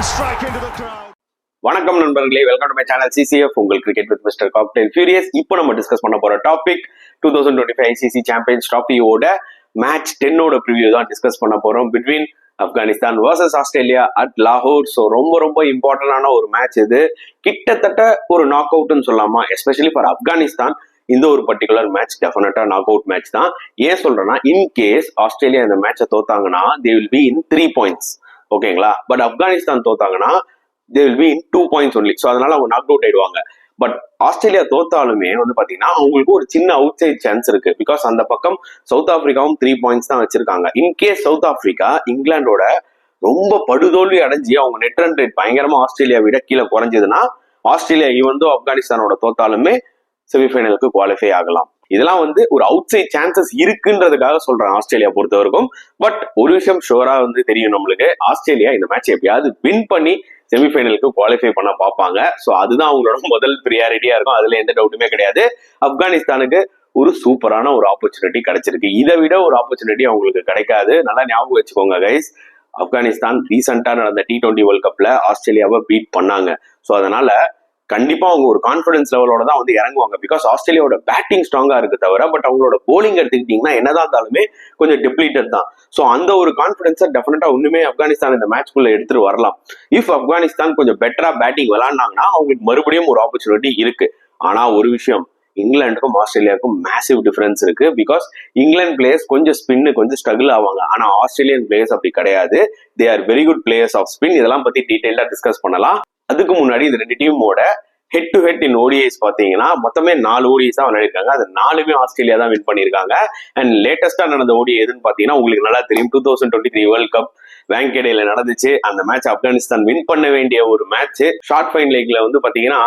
strike into the crowd. வணக்கம் நண்பர்களே, welcome to my channel CCF உங்கள் cricket with mister cocktail furious. இப்போ நம்ம டிஸ்கஸ் பண்ண போற டாபிக் 2025 ICC சாம்பியன்ஸ் டிராஃபியோட மேட்ச் 10ஓட ப்ரிவியூ தான் டிஸ்கஸ் பண்ண போறோம். Between Afghanistan versus Australia at லாகூர். ஸோ ரொம்ப இம்பார்ட்டன்டான ஒரு மேட்ச் இது. கிட்டத்தட்ட ஒரு நாக் அவுட்னு சொல்லலாமா, எஸ்பெஷலி ஃபார் ஆப்கானிஸ்தான். இந்த ஒரு பர்டிகுலர் மேட்ச் டெஃபினட்டா நாக் அவுட் மேட்ச் தான். ஏன் சொல்றேன்னா, இன்கேஸ் ஆஸ்திரேலியா இந்த மேட்சை தோத்தாங்கன்னா they will be in 3 points. ஓகேங்களா? பட் ஆப்கானிஸ்தான் தோத்தாங்கன்னா they will be in 2 points only. So அதனால அவங்க நாக் அவுட் ஆயிடுவாங்க. பட் ஆஸ்திரேலியா தோத்தாலுமே பாத்தீங்கன்னா அவங்களுக்கு ஒரு சின்ன அவுட் சைட் சான்ஸ் இருக்கு. பிகாஸ் அந்த பக்கம் சவுத் ஆப்பிரிக்காவும் 3 points தான் வச்சிருக்காங்க. இன்கேஸ் சவுத் ஆப்பிரிக்கா இங்கிலாண்டோட ரொம்ப படுதோல்வி அடைஞ்சி அவங்க நெட் ரன் ரேட் பயங்கரமா ஆஸ்திரேலியா விட கீழே குறைஞ்சதுன்னா ஆஸ்திரேலியா ஈவன் ஆப்கானிஸ்தானோட தோத்தாலுமே செமிஃபைனலுக்கு குவாலிஃபை ஆகலாம். இதெல்லாம் ஒரு அவுட் சைட் சான்சஸ் இருக்குன்றதுக்காக சொல்றேன் ஆஸ்திரேலியா பொறுத்த வரைக்கும். பட் ஒரு விஷயம் ஷோரா தெரியும் நம்மளுக்கு, ஆஸ்திரேலியா இந்த மேட்ச் எப்படியாவது வின் பண்ணி செமிஃபைனலுக்கு குவாலிஃபை பண்ண பார்ப்பாங்க. ஸோ அதுதான் அவங்களோட முதல் ப்ரியாரிட்டியா இருக்கும். அதுல எந்த டவுட்டுமே கிடையாது. ஆப்கானிஸ்தானுக்கு ஒரு சூப்பரான ஒரு ஆப்பர்ச்சுனிட்டி கிடைச்சிருக்கு. இதை விட ஒரு ஆப்பர்ச்சுனிட்டி அவங்களுக்கு கிடைக்காது. நல்லா ஞாபகம் வச்சுக்கோங்க கைஸ். ஆப்கானிஸ்தான் ரீசெண்டா நடந்த T20 வேர்ல்ட் கப்ல ஆஸ்திரேலியாவை பீட் பண்ணாங்க. ஸோ அதனால கண்டிப்பா அவங்க ஒரு கான்பிடன்ஸ் லெவலோட தான் இறங்குவாங்க. பிகாஸ் ஆஸ்திரேலியாவோட பேட்டிங் ஸ்ட்ராங்கா இருக்கு தவிர, பட் அவங்களோட போலிங் எடுத்துக்கிட்டீங்கன்னா என்னதான் இருந்தாலுமே கொஞ்சம் டிப்ளீட்டட் தான். ஸோ அந்த ஒரு கான்பிடன்ஸை டெஃபினட்டா ஒண்ணுமே ஆப்கானிஸ்தான் இந்த மேட்ச்குள்ள எடுத்துட்டு வரலாம். இஃப் ஆப்கானிஸ்தான் கொஞ்சம் பெட்டரா பேட்டிங் விளையாடினாங்கன்னா அவங்களுக்கு மறுபடியும் ஒரு ஆப்பர்ச்சுனிட்டி இருக்கு. ஆனா ஒரு விஷயம், இங்கிலாந்துக்கும் ஆஸ்திரேலியாவுக்கும் மேசிவ் டிஃபரன்ஸ் இருக்கு. பிகாஸ் இங்கிலாந்து பிளேயர்ஸ் கொஞ்சம் ஸ்பின்னு கொஞ்சம் ஸ்ட்ரகிள் ஆவாங்க. ஆனா ஆஸ்திரேலியன் பிளேயர்ஸ் அப்படி கிடையாது. They are very good players of spin. இதெல்லாம் பத்தி டீடைலா டிஸ்கஸ் பண்ணலாம். அதுக்கு முன்னாடி இந்த ரெண்டு டீமோட head to head in ODIs பாத்தீங்கன்னா மொத்தமே 4 ODIs தான் விளையாடிருக்காங்க. அது 4மே ஆஸ்திரேலியா தான் வின் பண்ணிருக்காங்க. அண்ட் லேட்டஸ்டா நடந்த ODI எதுன்னு பாத்தீங்கன்னா உங்களுக்கு நல்லா தெரியும், 2023 வேர்ல்ட் கப் வாங்கேடேல நடந்துச்சு. அந்த மேட்ச் ஆப்கானிஸ்தான் வின் பண்ண வேண்டிய ஒரு மேட்ச். ஷார்ட் ஃபைன் லெக்ல பாத்தீங்கன்னா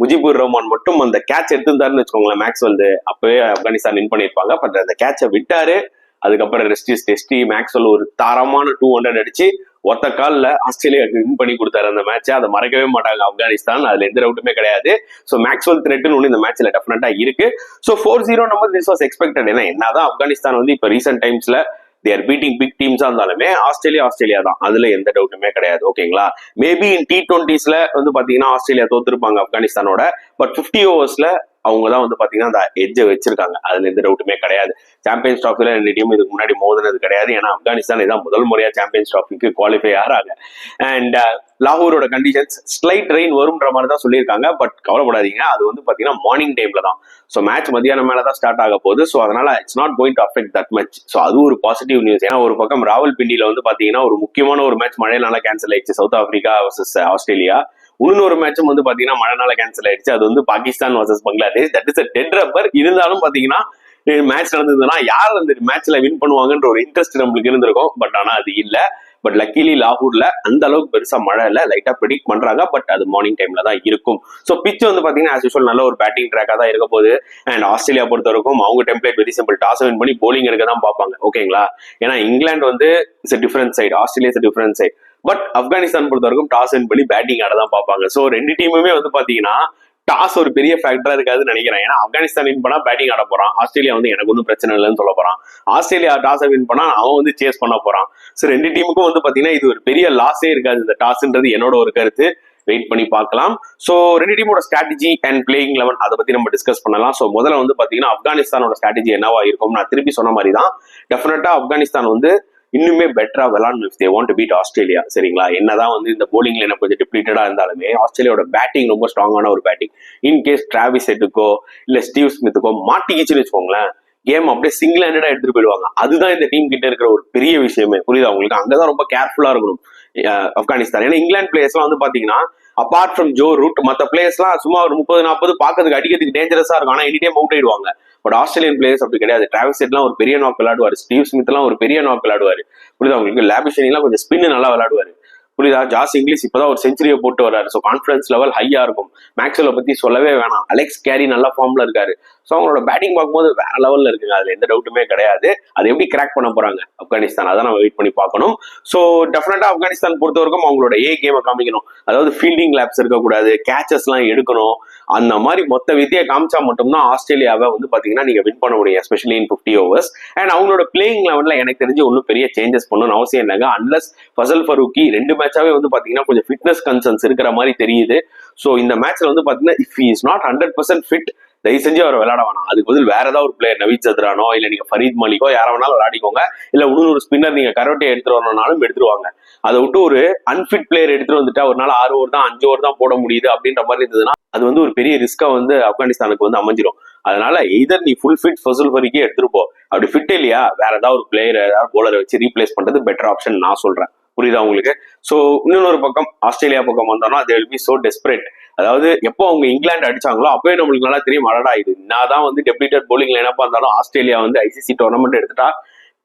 முஜிபுர் ரஹ்மான் மட்டும் அந்த கேட்ச் எடுத்திருந்தாருன்னு வச்சுக்கோங்களேன், மேக்ஸ் அப்பவே ஆப்கானிஸ்தான் வின் பண்ணிருப்பாங்க. பட் அந்த கேட்சை விட்டாரு. அதுக்கப்புறம் டெஸ்டி மேக்ஸ்வெல் ஒரு தரமான 200 அடிச்சு ஒத்த காலில் ஆஸ்திரேலியாவுக்கு வின் பண்ணி கொடுத்தாரு அந்த மேட்சை. அதை மறக்கவே மாட்டாங்க ஆப்கானிஸ்தான். அதுல எந்த டவுட்டுமே கிடையாது. ஸோ மேக்ஸ்வெல் த்ரெட்னு ஒன்று இந்த மேட்ச்ல டெஃபினட்டா இருக்கு. ஸோ 4-0 நம்ம திஸ் வாஸ் எக்ஸ்பெக்டட். ஏன்னா என்னதான் ஆப்கானிஸ்தான் இப்போ ரீசெண்ட் டைம்ஸ்ல they are beating big teams இருந்தாலுமே ஆஸ்திரேலியா தான். அதுல எந்த டவுட்டுமே கிடையாது. ஓகேங்களா? மேபி இன் T20s பாத்தீங்கன்னா ஆஸ்திரேலியா தோத்துருப்பாங்க ஆப்கானிஸ்தானோட. பட் 50 overs அவங்க தான் பாத்தீங்கன்னா அந்த எட்ஜை வச்சிருக்காங்க. அதுல எந்த டவுட்டுமே கிடையாது. சாம்பியன்ஸ் டிராஃபில ரெண்டு டீம் இதுக்கு முன்னாடி மோதினது கிடையாது. ஏன்னா ஆப்கானிஸ்தான் இதான் முதல் முறையா சாம்பியன்ஸ் டிராஃபிக்கு குவாலிஃபை ஆறாங்க. அண்ட் லாகூரோட கண்டிஷன்ஸ் ஸ்லைட் ரெயின் வரும்ன்ற மாதிரி தான் சொல்லியிருக்காங்க. பட் கவலைப்படாதீங்க, அது பாத்தீங்கன்னா மார்னிங் டைம்ல தான். ஸோ மேட்ச் மத்தியானம் மேலதான் ஸ்டார்ட் ஆக போகுது. ஸோ அதனால it's not going to affect that much. So அது ஒரு பாசிட்டிவ் நியூஸ். ஏன்னா ஒரு பக்கம் ராவல்பிண்டியில பாத்தீங்கன்னா ஒரு முக்கியமான ஒரு மேட்ச் மழைனால கேன்சல் ஆயிடுச்சு, சவுத் ஆப்பிரிக்கா வர்சஸ் ஆஸ்திரேலியா. இன்னொரு மேட்சும் பாத்தீங்கன்னா மழைனால கேன்சல் ஆயிடுச்சு. அது Pakistan versus Bangladesh. That is a dead rubber. இருந்தாலும் பாத்தீங்கன்னா மேட்ச் நடந்ததுன்னா யார் அந்த மேட்ச்ல வின் பண்ணுவாங்கன்ற ஒரு இன்ட்ரெஸ்ட் நம்மளுக்கு இருந்திருக்கும். பட் ஆனா அது இல்ல. பட் லக்கிலி லாகூர்ல அந்த அளவுக்கு பெருசா மழை இல்ல, லைட்டா ப்ரெடிக்ட் பண்றாங்க. பட் அது மார்னிங் டைம்ல தான் இருக்கும். ஸோ பிச் பாத்தீங்கன்னா ஆஸ் யூஷுவல் நல்ல ஒரு பேட்டிங் ட்ராக்கா தான் இருக்க போகுது. அண்ட் ஆஸ்திரேலியா பொறுத்த வரைக்கும் அவங்க template very simple, toss win பண்ணி போலிங் எடுக்க தான் பார்ப்பாங்க. ஓகேங்களா? ஏன்னா England it's difference side, Australia is difference side. But Afghanistan பொறுத்த வரைக்கும் டாஸ் வின் பண்ணி பேட்டிங் ஆட தான் பார்ப்பாங்க. ஸோ ரெண்டு டீமுமே பாத்தீங்கன்னா டாஸ் ஒரு பெரிய ஃபேக்டரா இருக்காதுன்னு நினைக்கிறேன். ஏன்னா ஆப்கானிஸ்தான் வின் பண்ணா பேட்டிங் ஆட போறான். ஆஸ்திரேலியா எனக்கு ஒன்றும் பிரச்சனை இல்லைன்னு சொல்ல போறான். ஆஸ்திரேலியா டாஸை வின் பண்ணா அவன் சேஸ் பண்ண போறான். ஸோ ரெண்டு டீமுக்கும் பாத்தீங்கன்னா இது ஒரு பெரிய லாஸே இருக்காது இந்த டாஸ்ன்றது என்னோட ஒரு கருத்து. வெயிட் பண்ணி பார்க்கலாம். ஸோ ரெண்டு டீமோட ஸ்ட்ராட்டஜி அண்ட் பிளேயிங் 11 அதை பத்தி நம்ம டிஸ்கஸ் பண்ணலாம். ஸோ முதல்ல பாத்தீங்கன்னா ஆப்கானிஸ்தானோட ஸ்ட்ராட்டஜி என்னவா இருக்கும், நான் திருப்பி சொன்ன மாதிரி தான். டெஃபினட்டா ஆப்கானிஸ்தான் இன்னுமே பெட்டரா விளாடணும் if they want to beat Australia. சரிங்களா? என்னதான் இந்த போலிங்ல எனக்கு கொஞ்சம் டிப்ளீட்டடா இருந்தாலுமே ஆஸ்திரேலியாவோட பேட்டிங் ரொம்ப ஸ்ட்ராங்கான ஒரு பேட்டிங். இன்கேஸ் டிராவிஸ் ஹெட்டுக்கோ இல்ல ஸ்டீவ் ஸ்மித்துக்கோ மாட்டிக்கிச்சுன்னு வச்சுக்கோங்களேன், கேம் அப்படியே சிங்கிள் ஹேண்டடா எடுத்துட்டு போயிடுவாங்க. அதுதான் இந்த டீம் கிட்ட இருக்கிற ஒரு பெரிய விஷயமே. புரியுதா உங்களுக்கு? அங்கதான் ரொம்ப கேர்ஃபுல்லா இருக்கணும் ஆப்கானிஸ்தான். ஏன்னா இங்கிலாந்து பிளேயர்ஸ் எல்லாம் பாத்தீங்கன்னா அபார்ட் ஃப்ரம் ஜோ ரூட் மற்ற பிளேயர்ஸ் எல்லாம் சும்மா ஒரு 30-40 பாக்கிறதுக்கு அடிக்கிறதுக்கு டேஞ்சரஸா இருக்கும். ஆனா எனி டைம் அவுட் ஆயிடுவாங்க. பட் ஆஸ்திரேலியன் பிளேயர்ஸ் அப்படி கிடையாது. டிராவிஸ் ஹெட்லாம் ஒரு பெரிய நாக் விளையாடுவாரு. ஸ்டீவ் ஸ்மித் எல்லாம் ஒரு பெரிய நாக் விளையாடுவாரு. புரியுதா உங்களுக்கு? லாபிஷனி எல்லாம் கொஞ்சம் ஸ்பின் நல்லா விளையாடுவாரு. புரியுதா? ஜாஸ் இங்கிலீஷ் இப்பதான் ஒரு செஞ்சுரியை போட்டு வர்றாரு. ஸோ கான்ஃபிடன்ஸ் லெவல் ஹையா இருக்கும். மேக்ஸ்வெல்லை பத்தி சொல்லவே வேணாம். அலெக்ஸ் கேரி நல்ல ஃபார்ம்ல இருக்காரு. ஸோ அவங்களோட பேட்டிங் பார்க்கும்போது வேற லெவல்ல இருக்குங்க. அதுல எந்த டவுட்டுமே கிடையாது. அது எப்படி கிராக் பண்ண போறாங்க ஆப்கானிஸ்தான், அதான் நம்ம வெயிட் பண்ணி பார்க்கணும். ஸோ டெஃபினட்டா ஆப்கானிஸ்தான் பொறுத்த வரைக்கும் அவங்களோட கேமை காமிக்கணும். அதாவது ஃபீல்டிங் லேப்ஸ் இருக்கக்கூடாது, கேச்சஸ் எல்லாம் எடுக்கணும். அந்த மாதிரி மொத்த வித்தியை காமிச்சா மட்டும்தான் ஆஸ்திரேலியாவை பாத்தீங்கன்னா நீங்க வின் பண்ண முடியும், எஸ்பெஷலி இன் 50 overs. அண்ட் அவங்களோட பிளேயிங் லெவல்ல எனக்கு தெரிஞ்சு ஒன்றும் பெரிய சேஞ்சஸ் பண்ணணும்னு அவசியம் இல்லைங்க. அன்லஸ் ஃபசல் ஃபரூக்கி 2 மேட்சாவே வந்து பாத்தீங்கன்னா கொஞ்சம் ஃபிட்னஸ் கன்சர்ன்ஸ் இருக்கிற மாதிரி தெரியுது. ஸோ இந்த மேட்ச்ல வந்து பாத்தீங்கன்னா இஃப் இஸ் நாட் 100% ஃபிட், தயவு செஞ்சு அவர் விளையாட வேணாம். அதுக்கு பதில் வேற ஏதாவது ஒரு பிளேயர், நவீத் சத்ரானோ இல்ல நீங்க ஃபரீத் மலிக்கோ யார வேணாலும் விளையாடிக்கோங்க. இல்ல இன்னொரு ஸ்பின்னர் நீங்க கரோட்டை எடுத்துட்டு வரணும்னாலும் எடுத்துருவாங்க. அதை விட்டு ஒரு அன்ஃபிட் பிளேயர் எடுத்துட்டு வந்துட்டா ஒரு நாள் 6 ஓவர் தான் 5 ஓவர் தான் போட முடியுது அப்படின்ற மாதிரி இருந்ததுன்னா அது வந்து ஒரு பெரிய ரிஸ்கா வந்து ஆப்கானிஸ்தானுக்கு வந்து அமைஞ்சிரும். அதனால எய்தர் நீ ஃபுல் ஃபிட் ஃபசுல் ஃபரிக்கே எடுத்துட்டு போ, அப்படி ஃபிட் இல்லையா வேற ஏதாவது ஒரு பிளேயர் ஏதாவது போலரை வச்சு ரீப்ளேஸ் பண்றது பெட்டர் ஆப்ஷன் நான் சொல்றேன். புரியுதா உங்களுக்கு? ஸோ இன்னொரு பக்கம் ஆஸ்திரேலியா பக்கம் வந்தோம்னா தே வில் பி சோ டெஸ்பரேட். அதாவது எப்போ அவங்க இங்கிலாந்து அடிச்சாங்களோ அப்பவே நம்மளுக்கு நல்லா தெரியும், அடடா இது என்னதான் வந்து டெப்யூட்டட் போலிங் லைனப்பா இருந்தாலும் ஆஸ்திரேலியா வந்து ஐசிசி டோர்னமெண்ட் எடுத்துட்டா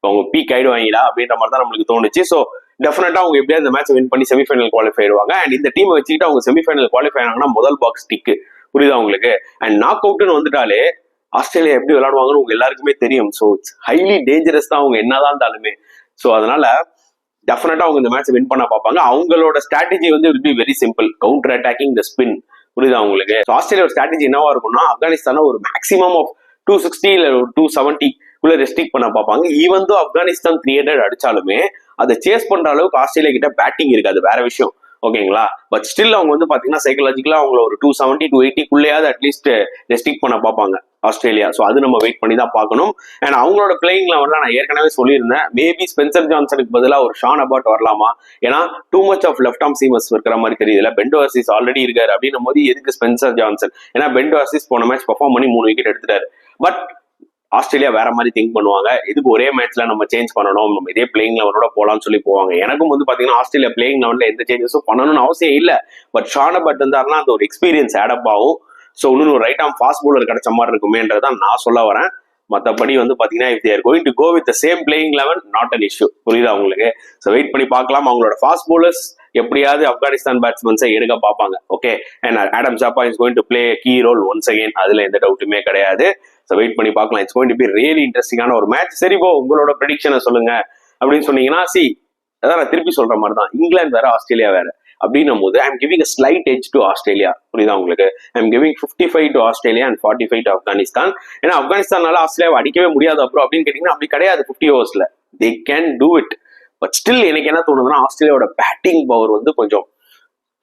அவங்க பீக் ஆயிடுவாங்களா அப்படின்ற மாதிரி தான் நம்மளுக்கு தோணுச்சு. ஸோ டெஃபினட்டா அவங்க எப்படியாவது இந்த மேட்ச் வின் பண்ணி செமிஃபைனல் குவாலிஃபை ஆயிடுவாங்க. அண்ட் இந்த டீமை வச்சுக்கிட்டு அவங்க செமிஃபைனல் குவாலிஃபை ஆனாங்கன்னா முதல் பாக்ஸ் டிக்கு. புரியுதா உங்களுக்கு? அண்ட் நாக் அவுட்னு வந்துட்டாலே ஆஸ்திரேலியா எப்படி விளையாடுவாங்கன்னு உங்க எல்லாருக்குமே தெரியும். ஸோ இட்ஸ் ஹைலி டேஞ்சரஸ் தான் அவங்க என்னதான் இருந்தாலுமே. ஸோ அதனால டெஃபினட்டா அவங்க இந்த மேட்ச் வின் பண்ண பார்ப்பாங்க. அவங்களோட ஸ்ட்ராட்டஜி வந்து will be very simple, counter attacking the spin. புரியுதா உங்களுக்கு? ஆஸ்திரேலியா ஸ்ட்ராட்டஜி என்னவா இருக்கும்னா ஆப்கானிஸ்தான ஒரு மேக்ஸிமம் ஆஃப் 260 இல்ல 270 ரெஸ்ட்ரிக்ட் பண்ண பார்ப்பாங்க. ஈவன் தோ ஆப்கானிஸ்தான் 300 அடிச்சாலுமே அதை சேஸ் பண்ற அளவுக்கு ஆஸ்திரேலியா கிட்ட பேட்டிங் இருக்காது, வேற விஷயம். ஓகேங்களா? பட் ஸ்டில் அவங்க வந்து பாத்தீங்கன்னா சைக்கலாஜிக்கலா அவங்கள ஒரு 270 280 அட்லீஸ்ட் ரெஸ்ட்ரிக்ட் பண்ண பார்ப்பாங்க ஆஸ்திரேலியா. ஸோ அது நம்ம வெயிட் பண்ணி தான் பார்க்கணும். அண்ட் அவங்களோட பிளேயிங் லெவல்ல நான் ஏற்கனவே சொல்லியிருந்தேன், மேபி ஸ்பென்சர் ஜான்சனுக்கு பதிலாக ஒரு ஷான் அபாட் வரலாமா, ஏன்னா too much of left arm seamers இருக்கிற மாதிரி தெரியுதுல. பென் டோவர்சிஸ் ஆல்ரெடி இருக்காரு அப்படின்னும் போது எதுக்கு ஸ்பென்சர் ஜான்சன்? ஏன்னா பென் டோவர்சிஸ் போன மேட்ச் பெர்ஃபார்ம் பண்ணி 3 விக்கெட் எடுத்துட்டாரு. பட் ஆஸ்திரேலியா வேற மாதிரி திங்க் பண்ணுவாங்க, இதுக்கு ஒரே மேட்ச்ல நம்ம சேஞ்ச் பண்ணணும், நம்ம இதே பிளேயிங் லெவலோட போலான்னு சொல்லி போவாங்க. எனக்கும் வந்து பாத்தீங்கன்னா ஆஸ்திரேலியா பிளேயிங் லெவல்ல எந்த சேஞ்சஸும் பண்ணணும்னு அவசியம் இல்லை. பட் ஷான் அபாட் இருந்தாருன்னா அந்த ஒரு எக்ஸ்பீரியன்ஸ் ஆடப் ஆகும். ஸோ இன்னும் ஒரு ரைட் ஆர்ம் ஃபாஸ்ட் பவுலர் கிடைச்ச மாதிரி இருக்குமேன்றதான் நான் சொல்ல வரேன். மற்றபடி வந்து பாத்தீங்கன்னா if they're going to go with the same playing level not an issue. புரியுதா உங்களுக்கு? ஸோ வெயிட் பண்ணி பார்க்கலாம். அவங்களோட ஃபாஸ்ட் பவுலர்ஸ் எப்படியாவது ஆப்கானிஸ்தான் பேட்ஸ்மேன்ஸை எடுக்க பார்ப்பாங்க. Okay, and Adam Zampa is going to play key role once again, அதுல எந்த டவுட்டுமே கிடையாது. ஸோ வெயிட் பண்ணி பார்க்கலாம். It's going to be really இன்ட்ரெஸ்டிங்கான ஒரு மேட்ச். சரி போ, உங்களோட ப்ரெடிக்ஷனை சொல்லுங்க அப்படின்னு சொன்னீங்கன்னா, அதான் நான் திருப்பி சொல்ற மாதிரி தான், இங்கிலாந்து வேற ஆஸ்திரேலியா வேற அப்படின்னும் போது I am giving a slight edge to Australia. புரியுதா உங்களுக்கு? I am giving 55 to Australia and 45 to Afghanistan. ஏன்னா ஆப்கானிஸ்தானால ஆஸ்திரேலியாவை அடிக்கவே முடியாது அப்புறம் அப்படின்னு கேட்டீங்கன்னா அப்படி கிடையாது. 50 ஓவர்ஸ்ல they can do it. But still எனக்கு என்ன தோணுதுன்னா ஆஸ்திரேலியாவோட பேட்டிங் பவர் வந்து கொஞ்சம்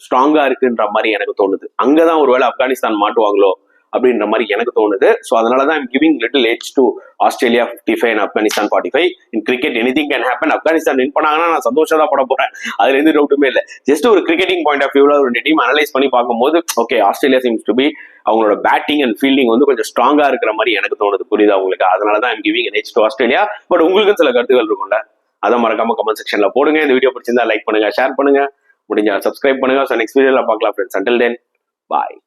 ஸ்ட்ராங்கா இருக்குன்ற மாதிரி எனக்கு தோணுது. அங்கதான் ஒருவேளை ஆப்கானிஸ்தான் மாட்டுவாங்களோ அப்படின்ற மாதிரி எனக்கு தோணுது. ஸோ அதனாலதான் I'm giving little age to Australia 55 and Afghanistan 45. In cricket anything can happen. Afghanistan win பண்ணாங்கன்னா நான் சந்தோஷம் தான் பட போறேன், அதுல எந்த டவுட்டுமே இல்லை. ஜஸ்ட் ஒரு கிரிக்கெட்டிங் பாயிண்ட் ஆஃப் வியூல ஒரு டீம் அனலைஸ் பண்ணி பார்க்கும்போது okay Australia seems to be அவங்களோட பேட்டிங் அண்ட் ஃபீல்டிங் வந்து கொஞ்சம் ஸ்ட்ராங்கா இருக்கிற மாதிரி எனக்கு தோணுது. புரியுதா உங்களுக்கு? அதனாலதான் I'm giving age to Australia. But உங்களுக்கும் சில கருத்துக்கள் இருக்கும்ல, அதை மறக்காம கமெண்ட் செக்ஷன்ல போடுங்க. இந்த வீடியோ பிடிச்சிருந்தா லைக் பண்ணுங்க, ஷேர் பண்ணுங்க, முடிஞ்சா சப்ஸ்கிரைப் பண்ணுங்க. ஸோ நெக்ஸ்ட் வீடியோல பார்க்கலாம் ஃப்ரெண்ட்ஸ். அண்டில் தென் பாய்.